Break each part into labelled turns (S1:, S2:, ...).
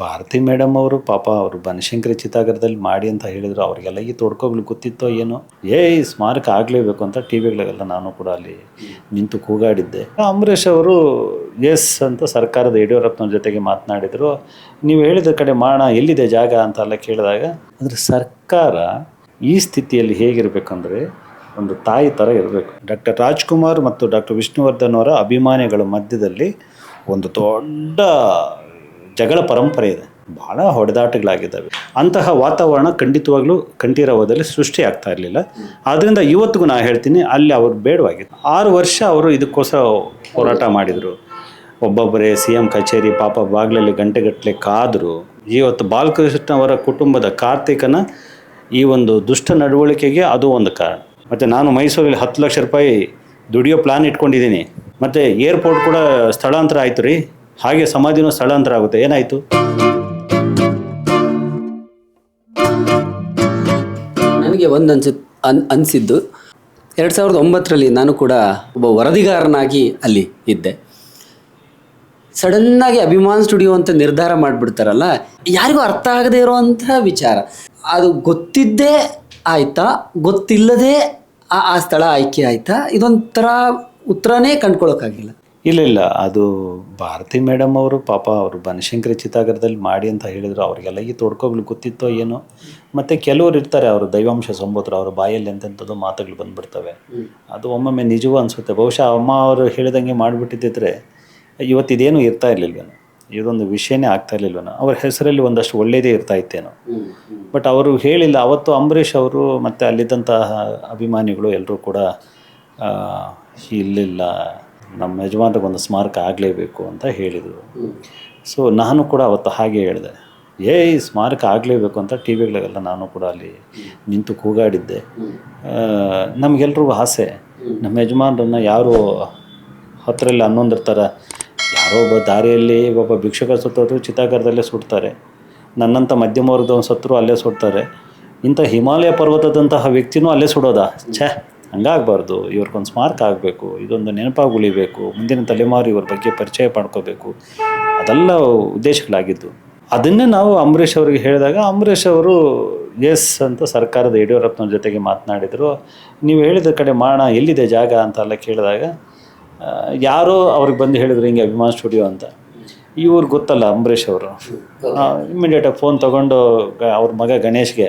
S1: Bharati madam ಅವರು ಪಾಪ ಅವರು ಬನಶಂಕರಿ ಚಿತಾಗಾರದಲ್ಲಿ ಮಾಡಿ ಅಂತ ಹೇಳಿದ್ರು. ಅವ್ರಿಗೆಲ್ಲ ಈ ತೊಡ್ಕೋಗಳು ಗೊತ್ತಿತ್ತೋ ಏನೋ, ಈ ಸ್ಮಾರಕ ಆಗಲೇಬೇಕು ಅಂತ ಟಿ ವಿಗಳಿಗೆಲ್ಲ ನಾನು ಕೂಡ ಅಲ್ಲಿ ನಿಂತು ಕೂಗಾಡಿದ್ದೆ. ಅಂಬರೀಷ್ ಅವರು ಎಸ್ ಅಂತ ಸರ್ಕಾರದ ಯಡಿಯೂರಪ್ಪನವ್ರ ಜೊತೆಗೆ ಮಾತನಾಡಿದರು. ನೀವು ಹೇಳಿದ ಕಡೆ ಮಾಡೋಣ, ಎಲ್ಲಿದೆ ಜಾಗ ಅಂತೆಲ್ಲ ಕೇಳಿದಾಗ, ಅಂದರೆ ಸರ್ಕಾರ ಈ ಸ್ಥಿತಿಯಲ್ಲಿ ಹೇಗಿರಬೇಕಂದ್ರೆ ಒಂದು ತಾಯಿ ಥರ ಇರಬೇಕು. ಡಾಕ್ಟರ್ ರಾಜ್ಕುಮಾರ್ ಮತ್ತು ಡಾಕ್ಟರ್ ವಿಷ್ಣುವರ್ಧನ್ ಅವರ ಅಭಿಮಾನಿಗಳ ಮಧ್ಯದಲ್ಲಿ ಒಂದು ದೊಡ್ಡ ಜಗಳ ಪರಂಪರೆ ಇದೆ. ಭಾಳ ಹೊಡೆದಾಟಗಳಾಗಿದ್ದಾವೆ. ಅಂತಹ ವಾತಾವರಣ ಖಂಡಿತವಾಗ್ಲೂ ಕಂಠೀರವದಲ್ಲಿ ಸೃಷ್ಟಿ ಆಗ್ತಾ ಇರಲಿಲ್ಲ. ಆದ್ದರಿಂದ ಇವತ್ತಿಗೂ ನಾನು ಹೇಳ್ತೀನಿ, ಅಲ್ಲಿ ಅವರು ಬೇಡವಾಗಿತ್ತು. 6 ವರ್ಷ ಅವರು ಇದಕ್ಕೋಸ್ಕರ ಹೋರಾಟ ಮಾಡಿದರು. ಒಬ್ಬೊಬ್ಬರೇ CM ಕಚೇರಿ ಪಾಪ ಬಾಗಿಲಲ್ಲಿ ಗಂಟೆಗಟ್ಟಲೆ ಕಾದರು. ಇವತ್ತು ಬಾಲಕೃಷ್ಣ ಅವರ ಕುಟುಂಬದ ಕಾರ್ತಿಕನ ಈ ಒಂದು ದುಷ್ಟ ನಡವಳಿಕೆಗೆ ಅದು ಒಂದು ಕಾರಣ. ಮತ್ತು ನಾನು ಮೈಸೂರಲ್ಲಿ 10 ಲಕ್ಷ ರೂಪಾಯಿ ದುಡಿಯೋ ಪ್ಲಾನ್ ಇಟ್ಕೊಂಡಿದ್ದೀನಿ. ಮತ್ತು ಏರ್ಪೋರ್ಟ್ ಕೂಡ ಸ್ಥಳಾಂತರ ಆಯಿತು ರೀ, ಹಾಗೆ ಸಮಾಧಿನೂ ಸ್ಥಳಾಂತರ ಆಗುತ್ತೆ. ಏನಾಯಿತು?
S2: ನನಗೆ ಒಂದು ಅನಿಸಿದ್ದು 2009ರಲ್ಲಿ ನಾನು ಕೂಡ ಒಬ್ಬ ವರದಿಗಾರನಾಗಿ ಅಲ್ಲಿ ಇದ್ದೆ. ಸಡನ್ನಾಗಿ ಅಭಿಮಾನ್ ಸ್ಟುಡಿಯೋ ಅಂತ ನಿರ್ಧಾರ ಮಾಡಿಬಿಡ್ತಾರಲ್ಲ, ಯಾರಿಗೂ ಅರ್ಥ ಆಗದೇ ಇರೋವಂತಹ ವಿಚಾರ. ಅದು ಗೊತ್ತಿದ್ದೇ ಆಯಿತಾ, ಗೊತ್ತಿಲ್ಲದೆ ಆ ಸ್ಥಳ ಆಯ್ಕೆ ಆಯಿತಾ, ಇದೊಂಥರ ಉತ್ತರನೇ ಕಂಡ್ಕೊಳ್ಳೋಕ್ಕಾಗಿಲ್ಲ.
S1: ಇಲ್ಲ, ಅದು ಭಾರತಿ ಮೇಡಮ್ ಅವರು ಪಾಪ ಅವರು ಬನಶಂಕರಿ ಚಿತಾಗಾರದಲ್ಲಿ ಮಾಡಿ ಅಂತ ಹೇಳಿದರು. ಅವರಿಗೆಲ್ಲ ಈ ತೊಡ್ಕೋಗಳು ಗೊತ್ತಿತ್ತೋ ಏನೋ. ಮತ್ತು ಕೆಲವರು ಇರ್ತಾರೆ, ಅವರು ದೈವಾಂಶ ಸಂಬೋಧರು, ಅವರ ಬಾಯಲ್ಲಿ ಎಂತೆಂಥದ್ದು ಮಾತುಗಳು ಬಂದುಬಿಡ್ತವೆ. ಅದು ಒಮ್ಮೊಮ್ಮೆ ನಿಜವೂ ಅನಿಸುತ್ತೆ. ಬಹುಶಃ ಅಮ್ಮ ಅವರು ಹೇಳಿದಂಗೆ ಮಾಡಿಬಿಟ್ಟಿದ್ದರೆ ಇವತ್ತಿದೇನು ಇರ್ತಾ ಇರಲಿಲ್ವೇನೋ, ಇದೊಂದು ವಿಷಯನೇ ಆಗ್ತಾ ಇರಲಿಲ್ವೇನೋ, ಅವ್ರ ಹೆಸರಲ್ಲಿ ಒಂದಷ್ಟು ಒಳ್ಳೆಯದೇ ಇರ್ತಾ ಇತ್ತೇನೋ. ಬಟ್ ಅವರು ಹೇಳಿಲ್ಲ. ಅವತ್ತು ಅಂಬರೀಷ್ ಅವರು ಮತ್ತು ಅಲ್ಲಿದ್ದಂತಹ ಅಭಿಮಾನಿಗಳು ಎಲ್ಲರೂ ಕೂಡ ಇಲ್ಲಿಲ್ಲ, ನಮ್ಮ ಯಜಮಾನ್ರಿಗೊಂದು ಸ್ಮಾರಕ ಆಗಲೇಬೇಕು ಅಂತ ಹೇಳಿದರು. ಸೊ ನಾನು ಕೂಡ ಅವತ್ತು ಹಾಗೆ ಹೇಳಿದೆ, ಈ ಸ್ಮಾರಕ ಆಗಲೇಬೇಕು ಅಂತ ಟಿ ವಿಗಳಿಗೆಲ್ಲ ನಾನು ಕೂಡ ಅಲ್ಲಿ ನಿಂತು ಕೂಗಾಡಿದ್ದೆ. ನಮಗೆಲ್ರಿಗೂ ಆಸೆ, ನಮ್ಮ ಯಜಮಾನ್ರನ್ನ ಯಾರು 10ರಲ್ಲಿ 11 ಥರ ಯಾರೋ ಒಬ್ಬ ದಾರಿಯಲ್ಲಿ ಒಬ್ಬ ಭಿಕ್ಷುಕ ಸುತ್ತೋದ್ರು ಚಿತಾಗಾರದಲ್ಲೇ ಸುಡ್ತಾರೆ, ನನ್ನಂಥ ಮಧ್ಯಮ ವರ್ಗದವನು ಸತ್ತರೂ ಅಲ್ಲೇ ಸುಡ್ತಾರೆ, ಇಂಥ ಹಿಮಾಲಯ ಪರ್ವತದಂತಹ ವ್ಯಕ್ತಿನೂ ಅಲ್ಲೇ ಸುಡೋದಾ? ಹಂಗಾಗಬಾರ್ದು. ಇವ್ರಿಗೊಂದು ಸ್ಮಾರಕ ಆಗಬೇಕು, ಇದೊಂದು ನೆನಪಾಗಿ ಉಳಿಬೇಕು, ಮುಂದಿನ ತಲೆಮಾರು ಇವ್ರ ಬಗ್ಗೆ ಪರಿಚಯ ಮಾಡ್ಕೋಬೇಕು, ಅದೆಲ್ಲ ಉದ್ದೇಶಗಳಾಗಿದ್ದು. ಅದನ್ನೇ ನಾವು ಅಂಬರೀಷ್ ಅವರಿಗೆ ಹೇಳಿದಾಗ ಅಂಬರೀಷ್ ಅವರು ಎಸ್ ಅಂತ ಸರ್ಕಾರದ ಯಡಿಯೂರಪ್ಪನವ್ರ ಜೊತೆಗೆ ಮಾತನಾಡಿದರು. ನೀವು ಹೇಳಿದ ಕಡೆ ಮಾಡೋಣ, ಎಲ್ಲಿದೆ ಜಾಗ ಅಂತೆಲ್ಲ ಕೇಳಿದಾಗ, ಯಾರೋ ಅವ್ರಿಗೆ ಬಂದು ಹೇಳಿದ್ರು ಹಿಂಗೆ ಅಭಿಮಾನ್ ಸ್ಟುಡಿಯೋ ಅಂತ. ಇವ್ರಿಗೆ ಗೊತ್ತಲ್ಲ ಅಂಬರೀಷ್ ಅವರು, ಇಮ್ಮಿಡಿಯೇಟಾಗಿ ಫೋನ್ ತೊಗೊಂಡು ಅವ್ರ ಮಗ ಗಣೇಶ್ಗೆ,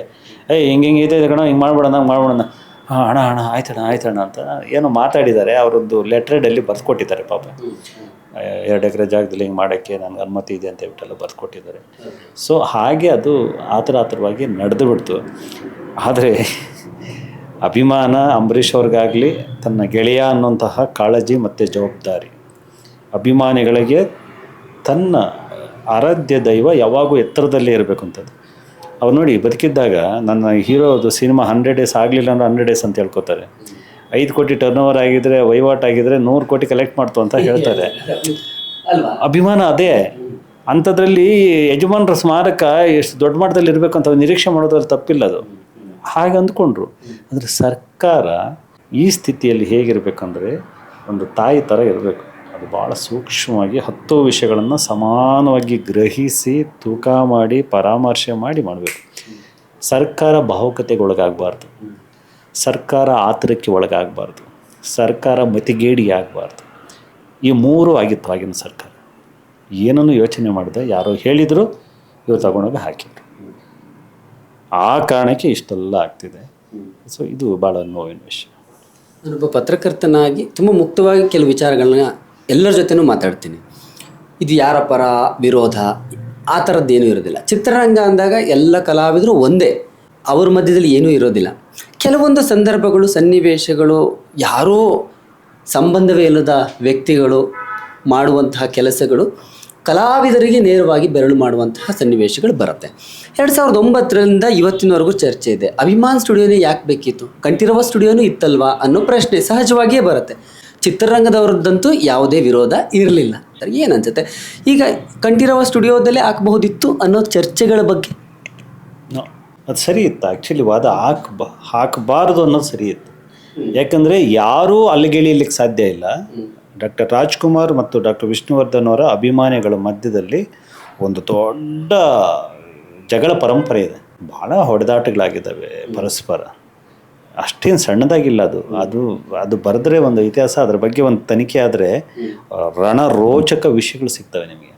S1: ಹಿಂಗೆ ಇದೆ ಕಣ, ಹಿಂಗೆ ಮಾಡ್ಬೇಡ ಅಣ್ಣ ಆಯ್ತಣ್ಣ ಅಂತ ಏನೋ ಮಾತಾಡಿದ್ದಾರೆ. ಅವರೊಂದು ಲೆಟ್ರೇಡಲ್ಲಿ ಬರ್ಕೊಟ್ಟಿದ್ದಾರೆ. ಪಾಪ 2 ಎಕರೆ ಜಾಗದಲ್ಲಿ ಹಿಂಗೆ ಮಾಡೋಕ್ಕೆ ನನಗೆ ಅನುಮತಿ ಇದೆ ಅಂತ ಹೇಳ್ಬಿಟ್ಟೆಲ್ಲ ಬರ್ಕೊಟ್ಟಿದ್ದಾರೆ. ಸೊ ಹಾಗೆ ಅದು ಆತುರವಾಗಿ ನಡೆದು ಬಿಡ್ತು. ಆದರೆ ಅಭಿಮಾನ ಅಂಬರೀಷ್ ಅವ್ರಿಗಾಗಲಿ ತನ್ನ ಗೆಳೆಯ ಅನ್ನೋಂತಹ ಕಾಳಜಿ ಮತ್ತು ಜವಾಬ್ದಾರಿ, ಅಭಿಮಾನಿಗಳಿಗೆ ತನ್ನ ಆರಾಧ್ಯ ದೈವ ಯಾವಾಗೂ ಎತ್ತರದಲ್ಲೇ ಇರಬೇಕು ಅಂತದ್ದು. ಅವ್ರು ನೋಡಿ, ಬದುಕಿದ್ದಾಗ ನನ್ನ ಹೀರೋದು ಸಿನಿಮಾ 100 ಡೇಸ್ ಆಗಲಿಲ್ಲ ಅಂದ್ರೆ 100 ಡೇಸ್ ಅಂತ ಹೇಳ್ಕೊತಾರೆ. 5 ಕೋಟಿ ಟರ್ನ್ ಓವರ್ ಆಗಿದ್ರೆ, ವಹಿವಾಟಾಗಿದ್ದರೆ 100 ಕೋಟಿ ಕಲೆಕ್ಟ್ ಮಾಡ್ತು ಅಂತ ಹೇಳ್ತಾರೆ. ಅಭಿಮಾನ ಅದೇ. ಅಂಥದ್ರಲ್ಲಿ ಯಜಮಾನ್ರ ಸ್ಮಾರಕ ಎಷ್ಟು ದೊಡ್ಡ ಮಟ್ಟದಲ್ಲಿ ಇರಬೇಕು ಅಂತ ನಿರೀಕ್ಷೆ ಮಾಡೋದ್ರಲ್ಲಿ ತಪ್ಪಿಲ್ಲ. ಅದು ಹಾಗೆ ಅಂದ್ಕೊಂಡ್ರು. ಅಂದರೆ ಸರ್ಕಾರ ಈ ಸ್ಥಿತಿಯಲ್ಲಿ ಹೇಗಿರಬೇಕಂದ್ರೆ ಒಂದು ತಾಯಿ ಥರ ಇರಬೇಕು. ಅದು ಭಾಳ ಸೂಕ್ಷ್ಮವಾಗಿ 10 ವಿಷಯಗಳನ್ನು ಸಮಾನವಾಗಿ ಗ್ರಹಿಸಿ ತೂಕ ಮಾಡಿ ಪರಾಮರ್ಶೆ ಮಾಡಿ ಮಾಡಬೇಕು. ಸರ್ಕಾರ ಭಾವುಕತೆಗೆ ಒಳಗಾಗಬಾರ್ದು, ಸರ್ಕಾರ ಆತುರಕ್ಕೆ ಒಳಗಾಗಬಾರ್ದು, ಸರ್ಕಾರ ಮತಿಗೇಡಿಗೆ ಆಗಬಾರ್ದು. ಈ 3 ಆಗಿತ್ತು ಆಗಿನ ಸರ್ಕಾರ. ಏನನ್ನು ಯೋಚನೆ ಮಾಡಿದೆ, ಯಾರೋ ಹೇಳಿದರು, ಇವರು ತಗೊಂಡೋಗಿ ಹಾಕಿದ್ರು. ಆ ಕಾರಣಕ್ಕೆ ಇಷ್ಟೆಲ್ಲ ಆಗ್ತಿದೆ. ಸೊ ಇದು ಭಾಳ ನೋವಿನ ವಿಷಯ.
S2: ನಾನೊಬ್ಬ ಪತ್ರಕರ್ತನಾಗಿ ತುಂಬ ಮುಕ್ತವಾಗಿ ಕೆಲವು ವಿಚಾರಗಳನ್ನ ಎಲ್ಲರ ಜೊತೆನೂ ಮಾತಾಡ್ತೀನಿ. ಇದು ಯಾರ ಪರ ವಿರೋಧ ಆ ಥರದ್ದೇನೂ ಇರೋದಿಲ್ಲ. ಚಿತ್ರರಂಗ ಅಂದಾಗ ಎಲ್ಲ ಕಲಾವಿದರು ಒಂದೇ, ಅವ್ರ ಮಧ್ಯದಲ್ಲಿ ಏನೂ ಇರೋದಿಲ್ಲ. ಕೆಲವೊಂದು ಸಂದರ್ಭಗಳು, ಸನ್ನಿವೇಶಗಳು, ಯಾರೋ ಸಂಬಂಧವೇ ಇಲ್ಲದ ವ್ಯಕ್ತಿಗಳು ಮಾಡುವಂತಹ ಕೆಲಸಗಳು ಕಲಾವಿದರಿಗೆ ನೇರವಾಗಿ ಬೆರಳು ಮಾಡುವಂತಹ ಸನ್ನಿವೇಶಗಳು ಬರುತ್ತೆ. 2009ರಿಂದ ಇವತ್ತಿನವರೆಗೂ ಚರ್ಚೆ ಇದೆ, ಅಭಿಮಾನ್ ಸ್ಟುಡಿಯೋನೇ ಯಾಕೆ ಬೇಕಿತ್ತು, ಕಂಠೀರವ ಸ್ಟುಡಿಯೋನೂ ಇತ್ತಲ್ವಾ ಅನ್ನೋ ಪ್ರಶ್ನೆ ಸಹಜವಾಗಿಯೇ ಬರುತ್ತೆ. ಚಿತ್ರರಂಗದವ್ರದ್ದಂತೂ ಯಾವುದೇ ವಿರೋಧ ಇರಲಿಲ್ಲ. ಏನನ್ಸುತ್ತೆ, ಈಗ ಕಂಠೀರವ ಸ್ಟುಡಿಯೋದಲ್ಲೇ ಹಾಕಬಹುದಿತ್ತು ಅನ್ನೋ ಚರ್ಚೆಗಳ ಬಗ್ಗೆ?
S1: ಅದು ಸರಿ ಇತ್ತು. ಆ್ಯಕ್ಚುಲಿ ವಾದ ಹಾಕಬಾರ್ದು ಅನ್ನೋದು ಸರಿ ಇತ್ತು. ಯಾಕಂದರೆ ಯಾರೂ ಅಲ್ಲಿಗೆಳಿಯಲಿಕ್ಕೆ ಸಾಧ್ಯ ಇಲ್ಲ. ಡಾಕ್ಟರ್ ರಾಜ್ಕುಮಾರ್ ಮತ್ತು ಡಾಕ್ಟರ್ ವಿಷ್ಣುವರ್ಧನ್ ಅವರ ಅಭಿಮಾನಿಗಳ ಮಧ್ಯದಲ್ಲಿ ಒಂದು ದೊಡ್ಡ ಜಗಳ ಪರಂಪರೆ ಇದೆ, ಭಾಳ ಹೊಡೆದಾಟಗಳಾಗಿದ್ದಾವೆ ಪರಸ್ಪರ. ಅಷ್ಟೇನು ಸಣ್ಣದಾಗಿಲ್ಲ ಅದು ಅದು ಅದು ಬರೆದ್ರೆ ಒಂದು ಇತಿಹಾಸ, ಅದ್ರ ಬಗ್ಗೆ ಒಂದು ತನಿಖೆ ಆದರೆ ರಣರೋಚಕ ವಿಷಯಗಳು ಸಿಗ್ತವೆ ನಿಮಗೆ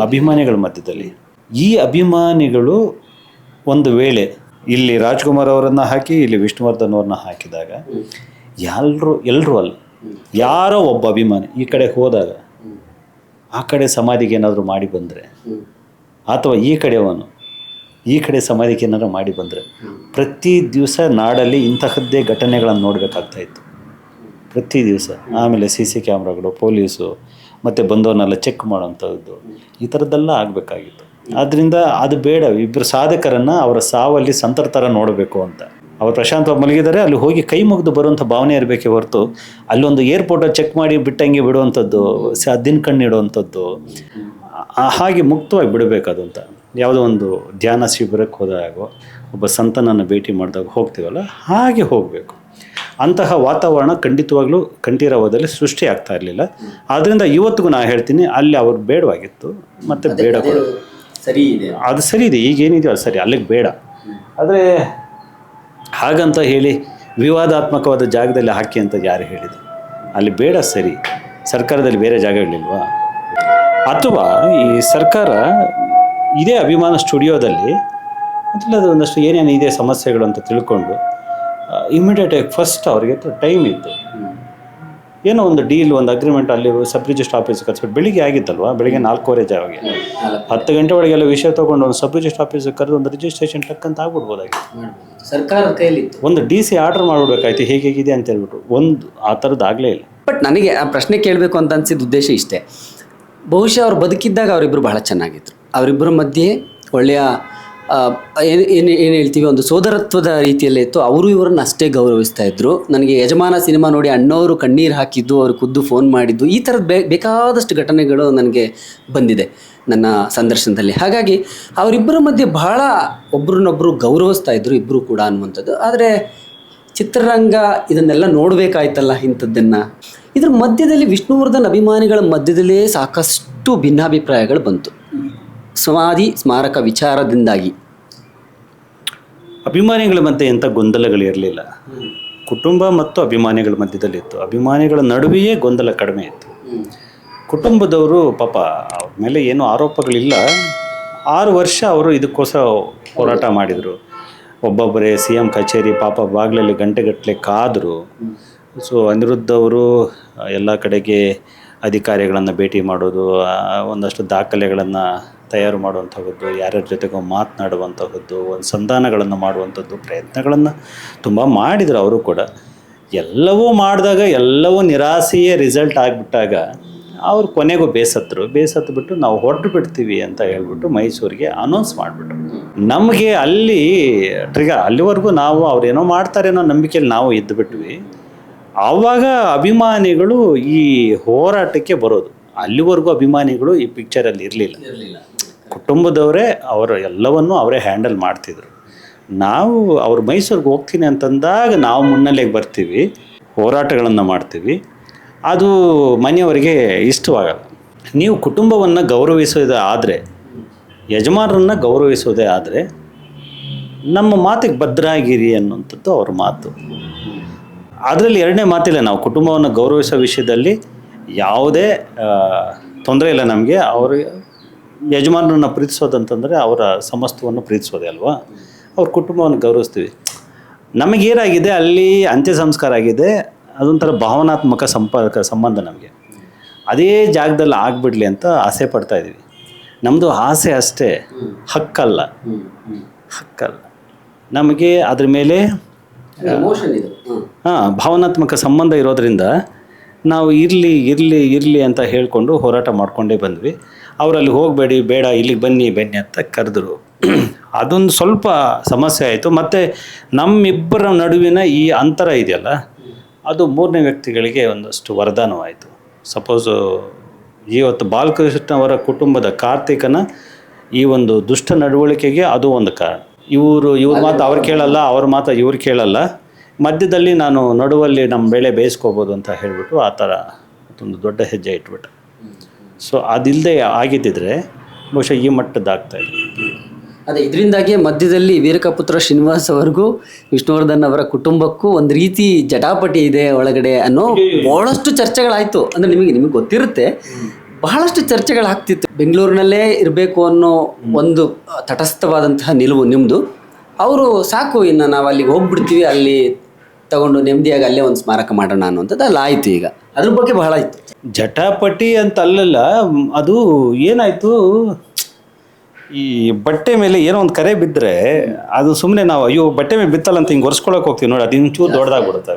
S1: ಅಭಿಮಾನಿಗಳ ಮಧ್ಯದಲ್ಲಿ. ಈ ಅಭಿಮಾನಿಗಳು ಒಂದು ವೇಳೆ ಇಲ್ಲಿ ರಾಜ್ಕುಮಾರ್ ಅವರನ್ನು ಹಾಕಿ ಇಲ್ಲಿ ವಿಷ್ಣುವರ್ಧನ್ ಅವ್ರನ್ನ ಹಾಕಿದಾಗ ಎಲ್ಲರೂ ಅಲ್ಲ, ಯಾರೋ ಒಬ್ಬ ಅಭಿಮಾನಿ ಈ ಕಡೆ ಹೋದಾಗ ಆ ಕಡೆ ಸಮಾಧಿಗೆ ಏನಾದರೂ ಮಾಡಿ ಬಂದರೆ, ಅಥವಾ ಈ ಕಡೆಯವನು ಈ ಕಡೆ ಸಮಾಧಿಗೆ ಏನಾದರೂ ಮಾಡಿ ಬಂದರೆ, ಪ್ರತಿ ದಿವಸ ನಾಡಲ್ಲಿ ಇಂತಹದ್ದೇ ಘಟನೆಗಳನ್ನು ನೋಡಬೇಕಾಗ್ತಾಯಿತ್ತು ಪ್ರತಿ ದಿವಸ. ಆಮೇಲೆ CC ಕ್ಯಾಮ್ರಾಗಳು, ಪೊಲೀಸು ಮತ್ತು ಬಂದವನ್ನೆಲ್ಲ ಚೆಕ್ ಮಾಡೋವಂಥದ್ದು, ಈ ಥರದ್ದೆಲ್ಲ ಆಗಬೇಕಾಗಿತ್ತು. ಆದ್ದರಿಂದ ಅದು ಬೇಡ. ಇಬ್ಬರು ಸಾಧಕರನ್ನು ಅವರ ಸಾವಲ್ಲಿ ಸಂತರ ಥರ ನೋಡಬೇಕು ಅಂತ. ಅವರು ಪ್ರಶಾಂತವಾಗಿ ಮಲಗಿದ್ದಾರೆ, ಅಲ್ಲಿ ಹೋಗಿ ಕೈ ಮುಗಿದು ಬರುವಂಥ ಭಾವನೆ ಇರಬೇಕೇ ಹೊರತು ಅಲ್ಲೊಂದು ಏರ್ಪೋರ್ಟಲ್ಲಿ ಚೆಕ್ ಮಾಡಿ ಬಿಟ್ಟಂಗೆ ಬಿಡುವಂಥದ್ದು, ದಿನ ಕಣ್ಣು ಇಡುವಂಥದ್ದು, ಹಾಗೆ ಮುಕ್ತವಾಗಿ ಬಿಡಬೇಕು ಅಂತ. ಯಾವುದೋ ಒಂದು ಧ್ಯಾನ ಶಿಬಿರಕ್ಕೆ ಹೋದಾಗ ಒಬ್ಬ ಸಂತನನ್ನು ಭೇಟಿ ಮಾಡಿದಾಗ ಹೋಗ್ತೀವಲ್ಲ, ಹಾಗೆ ಹೋಗಬೇಕು. ಅಂತಹ ವಾತಾವರಣ ಖಂಡಿತವಾಗ್ಲೂ ಕಂಠೀರವದಲ್ಲಿ ಸೃಷ್ಟಿ ಆಗ್ತಾ ಇರಲಿಲ್ಲ. ಆದ್ದರಿಂದ ಇವತ್ತಿಗೂ ನಾನು ಹೇಳ್ತೀನಿ, ಅಲ್ಲಿ ಅವ್ರು ಬೇಡವಾಗಿತ್ತು ಮತ್ತು ಬೇಡ
S2: ಸರಿ ಇದೆ,
S1: ಅದು ಸರಿ ಇದೆ, ಈಗೇನಿದೆಯೋ ಅದು ಸರಿ, ಅಲ್ಲಿಗೆ ಬೇಡ. ಆದರೆ ಹಾಗಂತ ಹೇಳಿ ವಿವಾದಾತ್ಮಕವಾದ ಜಾಗದಲ್ಲಿ ಹಾಕಿ ಅಂತ ಯಾರು ಹೇಳಿದರು? ಅಲ್ಲಿ ಬೇಡ, ಸರಿ. ಸರ್ಕಾರದಲ್ಲಿ ಬೇರೆ ಜಾಗಗಳಿಲ್ವಾ? ಅಥವಾ ಈ ಸರ್ಕಾರ ಇದೇ ಅಭಿಮಾನ ಸ್ಟುಡಿಯೋದಲ್ಲಿ ಅದು ಒಂದಷ್ಟು ಏನೇನು ಇದೆ ಸಮಸ್ಯೆಗಳು ಅಂತ ತಿಳ್ಕೊಂಡು ಇಮಿಡಿಯೇಟಾಗಿ ಫಸ್ಟ್ ಅವ್ರಿಗೆ ಟೈಮ್ ಇತ್ತು, ಏನೋ ಒಂದು ಡೀಲ್, ಒಂದು ಅಗ್ರಿಮೆಂಟ್ ಅಲ್ಲಿ ಸಬ್ ರಿಜಿಸ್ಟ್ರ್ ಆಫೀಸ್ ಕರೆಸ್ಬಿಟ್ಟು, ಬೆಳಿಗ್ಗೆ ಆಗಿತ್ತಲ್ವ, ಬೆಳಿಗ್ಗೆ 4:15 ಜಾವಾಗ 10 ಗಂಟೆ ಒಳಗೆಲ್ಲ ವಿಷಯ ತೊಗೊಂಡು ಒಂದು ಸಬ್ ರಿಜಿಸ್ಟ್ರ್ ಆಫೀಸಿಗೆ ಕರೆದು ಒಂದು ರಿಜಿಸ್ಟ್ರೇಷನ್ ಟಕ್ಕಂತ ಆಗ್ಬಿಡ್ಬೋದಾಗಿತ್ತು.
S2: ಸರ್ಕಾರದ ಕೈಯಲ್ಲಿ
S1: ಒಂದು DC ಆರ್ಡರ್ ಮಾಡಿಬಿಡ್ಬೇಕಾಯ್ತು, ಹೇಗಿದೆ ಅಂತ ಹೇಳ್ಬಿಟ್ಟು. ಒಂದು ಆ ಥರದ್ದು ಆಗಲೇ ಇಲ್ಲ.
S2: ಬಟ್ ನನಗೆ ಆ ಪ್ರಶ್ನೆ ಕೇಳಬೇಕು ಅಂತ ಅನಿಸಿದ ಉದ್ದೇಶ ಇಷ್ಟೇ. ಬಹುಶಃ ಅವ್ರು ಬದುಕಿದ್ದಾಗ ಅವರಿಬ್ಬರು ಬಹಳ ಚೆನ್ನಾಗಿದ್ರು. ಅವರಿಬ್ಬರ ಮಧ್ಯೆ ಒಳ್ಳೆಯ ಏನು ಹೇಳ್ತೀವಿ, ಒಂದು ಸೋದರತ್ವದ ರೀತಿಯಲ್ಲೇ ಇತ್ತು. ಅವರು ಇವರನ್ನು ಅಷ್ಟೇ ಗೌರವಿಸ್ತಾ ಇದ್ರು. ನನಗೆ ಯಜಮಾನ ಸಿನಿಮಾ ನೋಡಿ ಅಣ್ಣವರು ಕಣ್ಣೀರು ಹಾಕಿದ್ದು, ಅವರು ಖುದ್ದು ಫೋನ್ ಮಾಡಿದ್ದು, ಈ ಥರದ್ದು ಬೇಕಾದಷ್ಟು ಘಟನೆಗಳು ನನಗೆ ಬಂದಿದೆ ನನ್ನ ಸಂದರ್ಶನದಲ್ಲಿ. ಹಾಗಾಗಿ ಅವರಿಬ್ಬರ ಮಧ್ಯೆ ಬಹಳ ಒಬ್ರನ್ನೊಬ್ಬರು ಗೌರವಿಸ್ತಾ ಇದ್ರು ಇಬ್ಬರು ಕೂಡ ಅನ್ನುವಂಥದ್ದು. ಆದರೆ ಚಿತ್ರರಂಗ ಇದನ್ನೆಲ್ಲ ನೋಡಬೇಕಾಯ್ತಲ್ಲ ಇಂಥದ್ದನ್ನು. ಇದ್ರ ಮಧ್ಯದಲ್ಲಿ ವಿಷ್ಣುವರ್ಧನ್ ಅಭಿಮಾನಿಗಳ ಮಧ್ಯದಲ್ಲೇ ಸಾಕಷ್ಟು ಭಿನ್ನಾಭಿಪ್ರಾಯಗಳು ಬಂತು ಸಮಾಧಿ ಸ್ಮಾರಕ ವಿಚಾರದಿಂದಾಗಿ.
S1: ಅಭಿಮಾನಿಗಳ ಮಧ್ಯೆ ಎಂಥ ಗೊಂದಲಗಳು ಇರಲಿಲ್ಲ, ಕುಟುಂಬ ಮತ್ತು ಅಭಿಮಾನಿಗಳ ಮಧ್ಯದಲ್ಲಿತ್ತು. ಅಭಿಮಾನಿಗಳ ನಡುವೆಯೇ ಗೊಂದಲ ಕಡಿಮೆ ಇತ್ತು. ಕುಟುಂಬದವರು ಪಾಪ ಅವ್ರ ಮೇಲೆ ಏನೂ ಆರೋಪಗಳಿಲ್ಲ. 6 ವರ್ಷ ಅವರು ಇದಕ್ಕೋಸ್ಕರ ಹೋರಾಟ ಮಾಡಿದರು. ಒಬ್ಬೊಬ್ಬರೇ CM ಕಚೇರಿ ಪಾಪ ಬಾಗಿಲಲ್ಲಿ ಗಂಟೆಗಟ್ಟಲೆ ಕಾದರು. ಸೊ ಅನಿರುದ್ಧ್ ಅವರು ಎಲ್ಲ ಕಡೆಗೆ ಅಧಿಕಾರಿಗಳನ್ನು ಭೇಟಿ ಮಾಡೋದು, ಒಂದಷ್ಟು ದಾಖಲೆಗಳನ್ನು ತಯಾರು ಮಾಡುವಂಥದ್ದು, ಯಾರ್ಯಾರ ಜೊತೆಗೂ ಮಾತನಾಡುವಂಥದ್ದು, ಒಂದು ಸಂಧಾನಗಳನ್ನು ಮಾಡುವಂಥದ್ದು ಪ್ರಯತ್ನಗಳನ್ನು ತುಂಬ ಮಾಡಿದರು ಅವರು ಕೂಡ. ಎಲ್ಲವೂ ಮಾಡಿದಾಗ ಎಲ್ಲವೂ ನಿರಾಸೆಯೇ ರಿಸಲ್ಟ್ ಆಗಿಬಿಟ್ಟಾಗ ಅವ್ರು ಕೊನೆಗೂ ಬೇಸತ್ತು ಬಿಟ್ಟು ನಾವು ಹೊರಟು ಬಿಡ್ತೀವಿ ಅಂತ ಹೇಳ್ಬಿಟ್ಟು ಮೈಸೂರಿಗೆ ಅನೌನ್ಸ್ ಮಾಡಿಬಿಟ್ರು. ನಮಗೆ ಅಲ್ಲಿ ಅಲ್ಲಿವರೆಗೂ ನಾವು ಅವ್ರೇನೋ ಮಾಡ್ತಾರೇನೋ ನಂಬಿಕೆಯಲ್ಲಿ ನಾವು ಇದ್ದು ಬಿಟ್ವಿ. ಆವಾಗ ಅಭಿಮಾನಿಗಳು ಈ ಹೋರಾಟಕ್ಕೆ ಬರೋದು. ಅಲ್ಲಿವರೆಗೂ ಅಭಿಮಾನಿಗಳು ಈ ಪಿಕ್ಚರಲ್ಲಿ ಇರಲಿಲ್ಲ. ಕುಟುಂಬದವರೇ ಅವರು ಎಲ್ಲವನ್ನೂ ಅವರೇ ಹ್ಯಾಂಡಲ್ ಮಾಡ್ತಿದ್ರು. ನಾವು ಅವ್ರು ಮೈಸೂರಿಗೆ ಹೋಗ್ತೀನಿ ಅಂತಂದಾಗ ನಾವು ಮುನ್ನೆಲೆಗೆ ಬರ್ತೀವಿ, ಹೋರಾಟಗಳನ್ನು ಮಾಡ್ತೀವಿ. ಅದು ಮನೆಯವರಿಗೆ ಇಷ್ಟವಾಗಲ್ಲ. ನೀವು ಕುಟುಂಬವನ್ನು ಗೌರವಿಸೋದೇ ಆದರೆ, ಯಜಮಾನರನ್ನು ಗೌರವಿಸೋದೇ ಆದರೆ ನಮ್ಮ ಮಾತಿಗೆ ಬದ್ಧರಾಗಿರಿ ಅನ್ನುವಂಥದ್ದು ಅವ್ರ ಮಾತು. ಅದರಲ್ಲಿ ಎರಡನೇ ಮಾತಿಲ್ಲ. ನಾವು ಕುಟುಂಬವನ್ನು ಗೌರವಿಸೋ ವಿಷಯದಲ್ಲಿ ಯಾವುದೇ ತೊಂದರೆ ಇಲ್ಲ ನಮಗೆ. ಅವರು ಯಜಮಾನರನ್ನು ಪ್ರೀತಿಸೋದಂತಂದರೆ ಅವರ ಸಮಸ್ತವನ್ನು ಪ್ರೀತಿಸೋದೇ ಅಲ್ವಾ. ಅವ್ರ ಕುಟುಂಬವನ್ನು ಗೌರವಿಸ್ತೀವಿ. ನಮಗೇನಾಗಿದೆ, ಅಲ್ಲಿ ಅಂತ್ಯ ಸಂಸ್ಕಾರ ಆಗಿದೆ, ಅದೊಂಥರ ಭಾವನಾತ್ಮಕ ಸಂಬಂಧ ನಮಗೆ. ಅದೇ ಜಾಗದಲ್ಲಿ ಆಗಿಬಿಡ್ಲಿ ಅಂತ ಆಸೆ ಪಡ್ತಾಯಿದ್ದೀವಿ. ನಮ್ಮದು ಆಸೆ ಅಷ್ಟೇ, ಹಕ್ಕಲ್ಲ. ನಮಗೆ ಅದ್ರ ಮೇಲೆ ಭಾವನಾತ್ಮಕ ಸಂಬಂಧ ಇರೋದರಿಂದ ನಾವು ಇರಲಿ ಅಂತ ಹೇಳಿಕೊಂಡು ಹೋರಾಟ ಮಾಡಿಕೊಂಡೇ ಬಂದ್ವಿ. ಅವರಲ್ಲಿ ಹೋಗಬೇಡಿ, ಬೇಡ, ಇಲ್ಲಿಗೆ ಬನ್ನಿ ಅಂತ ಕರೆದ್ರು. ಅದೊಂದು ಸ್ವಲ್ಪ ಸಮಸ್ಯೆ ಆಯಿತು. ಮತ್ತು ನಮ್ಮಿಬ್ಬರ ನಡುವಿನ ಈ ಅಂತರ ಇದೆಯಲ್ಲ, ಅದು ಮೂರನೇ ವ್ಯಕ್ತಿಗಳಿಗೆ ಒಂದಷ್ಟು ವರದಾನವಾಯಿತು. ಸಪೋಸು ಇವತ್ತು ಬಾಲಕೃಷ್ಣ ಅವರ ಕುಟುಂಬದ ಕಾರ್ತಿಕನ ಈ ಒಂದು ದುಷ್ಟ ನಡವಳಿಕೆಗೆ ಅದು ಒಂದು ಕಾರಣ. ಇವ್ರ ಮಾತು ಅವ್ರು ಕೇಳಲ್ಲ, ಅವ್ರ ಮಾತು ಇವ್ರು ಕೇಳಲ್ಲ, ಮಧ್ಯದಲ್ಲಿ ನಾನು ನಡುವಲ್ಲಿ ನಮ್ಮ ಬೆಳೆ ಬೇಯಿಸ್ಕೋಬೋದು ಅಂತ ಹೇಳಿಬಿಟ್ಟು ಆ ಥರ ಒಂದು ದೊಡ್ಡ ಹೆಜ್ಜೆ ಇಟ್ಬಿಟ್ಟೆ. ಸೊ ಅದಿಲ್ಲದೆ ಆಗಿದ್ದಿದ್ರೆ ಬಹುಶಃ ಈ ಮಟ್ಟದ್ದಾಗ್ತಾ ಇದೆ.
S2: ಅದೇ ಇದರಿಂದಾಗಿಯೇ ಮಧ್ಯದಲ್ಲಿ ವೀರಕಪುತ್ರ ಶ್ರೀನಿವಾಸ್ ಅವರಿಗೂ ವಿಷ್ಣುವರ್ಧನ್ ಅವರ ಕುಟುಂಬಕ್ಕೂ ಒಂದು ರೀತಿ ಜಟಾಪಟಿ ಇದೆ ಒಳಗಡೆ ಅನ್ನೋ ಬಹಳಷ್ಟು ಚರ್ಚೆಗಳಾಯಿತು. ಅಂದರೆ ನಿಮಗೆ ಗೊತ್ತಿರುತ್ತೆ, ಬಹಳಷ್ಟು ಚರ್ಚೆಗಳಾಗ್ತಿತ್ತು. ಬೆಂಗಳೂರಿನಲ್ಲೇ ಇರಬೇಕು ಅನ್ನೋ ಒಂದು ತಟಸ್ಥವಾದಂತಹ ನಿಲುವು ನಿಮ್ಮದು. ಅವರು ಸಾಕು, ಇನ್ನು ನಾವು ಅಲ್ಲಿಗೆ ಹೋಗ್ಬಿಡ್ತೀವಿ, ಅಲ್ಲಿ ತಗೊಂಡು ನೆಮ್ಮದಿಯಾಗಿ ಅಲ್ಲೇ ಒಂದು ಸ್ಮಾರಕ ಮಾಡೋಣ ಅನ್ನೋಂಥದ್ದು ಅಲ್ಲಿ ಆಯಿತು. ಈಗ ಅದ್ರ ಬಗ್ಗೆ ಬಹಳ ಇತ್ತು.
S1: ಜಟಾಪಟಿ ಅಂತ ಅಲ್ಲಲ್ಲ, ಅದು ಏನಾಯಿತು, ಈ ಬಟ್ಟೆ ಮೇಲೆ ಏನೋ ಒಂದು ಕರೆ ಬಿದ್ದರೆ ಅದು ಸುಮ್ಮನೆ ನಾವು ಅಯ್ಯೋ ಬಟ್ಟೆ ಮೇಲೆ ಬಿತ್ತಲ್ಲ ಅಂತ ಹಿಂಗೆ ಒರೆಸ್ಕೊಳಕ್ಕೆ ಹೋಗ್ತೀವಿ ನೋಡಿ, ಅದು ಇನ್ನೊಂಚೂರು ದೊಡ್ಡದಾಗ್ಬಿಡುತ್ತೆ.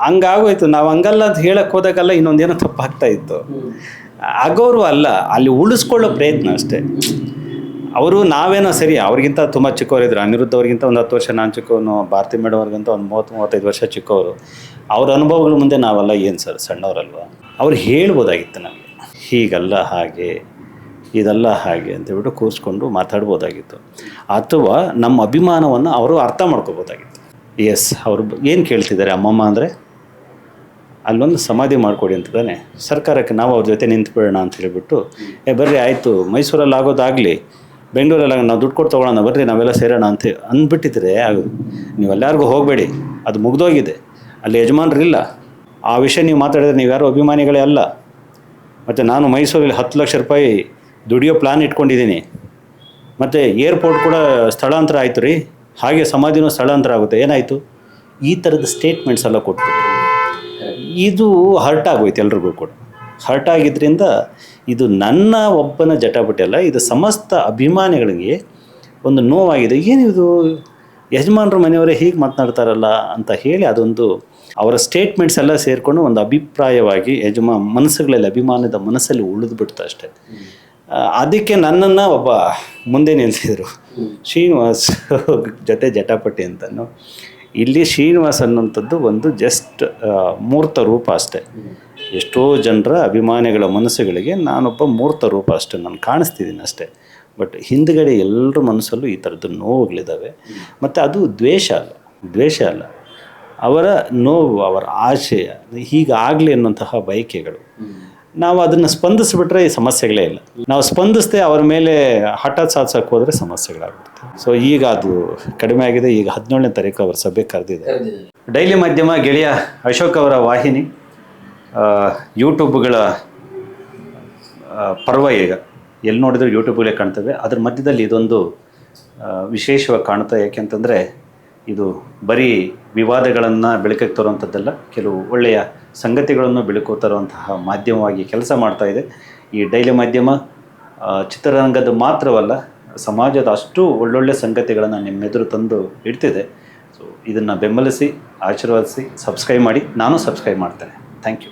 S1: ಹಂಗಾಗೋಯ್ತು. ನಾವು ಹಂಗಲ್ಲ ಅಂತ ಹೇಳಕ್ಕೆ ಹೋದಾಗಲ್ಲ ಇನ್ನೊಂದೇನೋ ತಪ್ಪಾಗ್ತಾ ಇತ್ತು. ಆಗೋರು ಅಲ್ಲ, ಅಲ್ಲಿ ಉಳಿಸ್ಕೊಳ್ಳೋ ಪ್ರಯತ್ನ ಅಷ್ಟೇ. ಅವರು ನಾವೇನೋ ಸರಿ, ಅವ್ರಿಗಿಂತ ತುಂಬ ಚಿಕ್ಕವರಿದ್ರು. ಅನಿರುದ್ಧ ಅವ್ರಿಗಿಂತ ಒಂದು 10 ವರ್ಷ ನಾನು ಚಿಕ್ಕವನು, ಭಾರತಿ ಮೇಡಮ್ ಅವ್ರಿಗಿಂತ ಒಂದು 30-35 ವರ್ಷ ಚಿಕ್ಕವರು. ಅವ್ರ ಅನುಭವಗಳ ಮುಂದೆ ನಾವೆಲ್ಲ ಏನು ಸರ್, ಸಣ್ಣವರಲ್ವ. ಅವ್ರು ಹೇಳ್ಬೋದಾಗಿತ್ತು ನಮಗೆ, ಹೀಗಲ್ಲ ಹಾಗೆ, ಇದೆಲ್ಲ ಹಾಗೆ ಅಂತೇಳ್ಬಿಟ್ಟು ಕೂರಿಸ್ಕೊಂಡು ಮಾತಾಡ್ಬೋದಾಗಿತ್ತು. ಅಥವಾ ನಮ್ಮ ಅಭಿಮಾನವನ್ನು ಅವರು ಅರ್ಥ ಮಾಡ್ಕೋಬೋದಾಗಿತ್ತು. ಎಸ್, ಅವರು ಏನು ಕೇಳ್ತಿದ್ದಾರೆ ಅಮ್ಮಮ್ಮ ಅಂದರೆ ಅಲ್ಲೊಂದು ಸಮಾಧಿ ಮಾಡಿಕೊಡಿ ಅಂತ ತಾನೆ ಸರ್ಕಾರಕ್ಕೆ ನಾವು ಅವ್ರ ಜೊತೆ ನಿಂತ್ಬಿಡೋಣ ಅಂತ ಹೇಳಿಬಿಟ್ಟು, ಬರ್ರಿ ಆಯಿತು, ಮೈಸೂರಲ್ಲಿ ಆಗೋದಾಗಲಿ, ಬೆಂಗಳೂರಲ್ಲಿ ನಾವು ದುಡ್ಡು ಕೊಟ್ಟು ತೊಗೊಳ್ಳೋಣ, ಬರ್ರಿ ನಾವೆಲ್ಲ ಸೇರೋಣ ಅಂತ ಅಂದ್ಬಿಟ್ಟಿದ್ರೆ ಆಗೋದು. ನೀವು ಎಲ್ಲರಿಗೂ ಹೋಗಬೇಡಿ, ಅದು ಮುಗ್ದೋಗಿದೆ, ಅಲ್ಲಿ ಯಜಮಾನ್ರಿಲ್ಲ. ಆ ವಿಷಯ ನೀವು ಮಾತಾಡಿದ್ರೆ ನೀವು ಯಾರು ಅಭಿಮಾನಿಗಳೇ ಅಲ್ಲ. ಮತ್ತು ನಾನು ಮೈಸೂರಲ್ಲಿ 10 ಲಕ್ಷ ರೂಪಾಯಿ ದುಡಿಯೋ ಪ್ಲ್ಯಾನ್ ಇಟ್ಕೊಂಡಿದ್ದೀನಿ. ಮತ್ತು ಏರ್ಪೋರ್ಟ್ ಕೂಡ ಸ್ಥಳಾಂತರ ಆಯಿತು ರೀ, ಹಾಗೆ ಸಮಾಧಿನೂ ಸ್ಥಳಾಂತರ ಆಗುತ್ತೆ, ಏನಾಯಿತು? ಈ ಥರದ ಸ್ಟೇಟ್ಮೆಂಟ್ಸ್ ಎಲ್ಲ ಕೊಟ್ಬಿಟ್ಟು ಇದು ಹರ್ಟ್ ಆಗೋಯ್ತು ಎಲ್ರಿಗೂ ಕೂಡ. ಹರ್ಟ್ ಆಗಿದ್ದರಿಂದ ಇದು ನನ್ನ ಒಬ್ಬನ ಜಟಾಪಟಿ ಅಲ್ಲ, ಇದು ಸಮಸ್ತ ಅಭಿಮಾನಿಗಳಿಗೆ ಒಂದು ನೋವಾಗಿದೆ. ಏನಿದು ಯಜಮಾನ್ರ ಮನೆಯವರೇ ಹೀಗೆ ಮಾತನಾಡ್ತಾರಲ್ಲ ಅಂತ ಹೇಳಿ ಅದೊಂದು ಅವರ ಸ್ಟೇಟ್ಮೆಂಟ್ಸ್ ಎಲ್ಲ ಸೇರಿಕೊಂಡು ಒಂದು ಅಭಿಪ್ರಾಯವಾಗಿ ಮನಸ್ಸುಗಳಲ್ಲಿ, ಅಭಿಮಾನದ ಮನಸ್ಸಲ್ಲಿ ಉಳಿದ್ಬಿಡ್ತು ಅಷ್ಟೇ. ಅದಕ್ಕೆ ನನ್ನನ್ನು ಒಬ್ಬ ಮುಂದೆ ನಿಲ್ಲಿಸಿದರು, ಶ್ರೀನಿವಾಸ್ ಜೊತೆ ಜಟಾಪಟಿ ಅಂತನೂ. ಇಲ್ಲಿ ಶ್ರೀನಿವಾಸ್ ಅನ್ನೋಂಥದ್ದು ಒಂದು ಜಸ್ಟ್ ಮೂರ್ತ ರೂಪ ಅಷ್ಟೇ. ಎಷ್ಟೋ ಜನರ ಅಭಿಮಾನಿಗಳ ಮನಸ್ಸುಗಳಿಗೆ ನಾನೊಬ್ಬ ಮೂರ್ತ ರೂಪ ಅಷ್ಟೇ, ನಾನು ಕಾಣಿಸ್ತಿದ್ದೀನಿ ಅಷ್ಟೇ. ಬಟ್ ಹಿಂದ್ಗಡೆ ಎಲ್ಲರ ಮನಸ್ಸಲ್ಲೂ ಈ ಥರದ್ದು ನೋವುಗಳಿದ್ದಾವೆ. ಮತ್ತು ಅದು ದ್ವೇಷ ಅಲ್ಲ, ಅವರ ನೋವು, ಅವರ ಆಶಯ ಹೀಗಾಗಲಿ ಅನ್ನುವಂತಹ ಬಯಕೆಗಳು. ನಾವು ಅದನ್ನು ಸ್ಪಂದಿಸಿಬಿಟ್ರೆ ಈ ಸಮಸ್ಯೆಗಳೇ ಇಲ್ಲ. ನಾವು ಸ್ಪಂದಿಸದೆ ಅವರ ಮೇಲೆ ಹಠ ಸಾಧಿಸೋಕ್ಕೆ ಹೋದರೆ ಸಮಸ್ಯೆಗಳಾಗ್ಬಿಡುತ್ತೆ. ಸೊ ಈಗ ಅದು ಕಡಿಮೆ ಆಗಿದೆ. ಈಗ 17ನೇ ತಾರೀಕು ಅವರ ಸಭೆ ಕರೆದಿದೆ. ಡೈಲಿ ಮಾಧ್ಯಮ ಗೆಳೆಯ ಅಶೋಕ್ ಅವರ ವಾಹಿನಿ ಯೂಟ್ಯೂಬ್ಗಳ ಪರ್ವ ಈಗ ಎಲ್ಲಿ ನೋಡಿದ್ರು ಯೂಟ್ಯೂಬ್ಗಳೇ ಕಾಣ್ತವೆ. ಅದ್ರ ಮಧ್ಯದಲ್ಲಿ ಇದೊಂದು ವಿಶೇಷವಾಗಿ ಕಾಣುತ್ತೆ. ಯಾಕೆಂತಂದರೆ ಇದು ಬರೀ ವಿವಾದಗಳನ್ನು ಬೆಳಕಿಗೆ ತರುವಂಥದ್ದಲ್ಲ, ಕೆಲವು ಒಳ್ಳೆಯ ಸಂಗತಿಗಳನ್ನು ಬೆಳಕು ತರುವಂತಹ ಮಾಧ್ಯಮವಾಗಿ ಕೆಲಸ ಮಾಡ್ತಾಯಿದೆ. ಈ ಡೈಲಿ ಮಾಧ್ಯಮ ಚಿತ್ರರಂಗದ ಮಾತ್ರವಲ್ಲ, ಸಮಾಜದ ಅಷ್ಟು ಒಳ್ಳೊಳ್ಳೆ ಸಂಗತಿಗಳನ್ನು ನಿಮ್ಮೆದುರು ತಂದು ಇಡ್ತಿದೆ. ಸೊ ಇದನ್ನು ಬೆಂಬಲಿಸಿ, ಆಶೀರ್ವಾದಿಸಿ, ಸಬ್ಸ್ಕ್ರೈಬ್ ಮಾಡಿ. ನಾನು ಸಬ್ಸ್ಕ್ರೈಬ್ ಮಾಡ್ತೇನೆ. Thank you.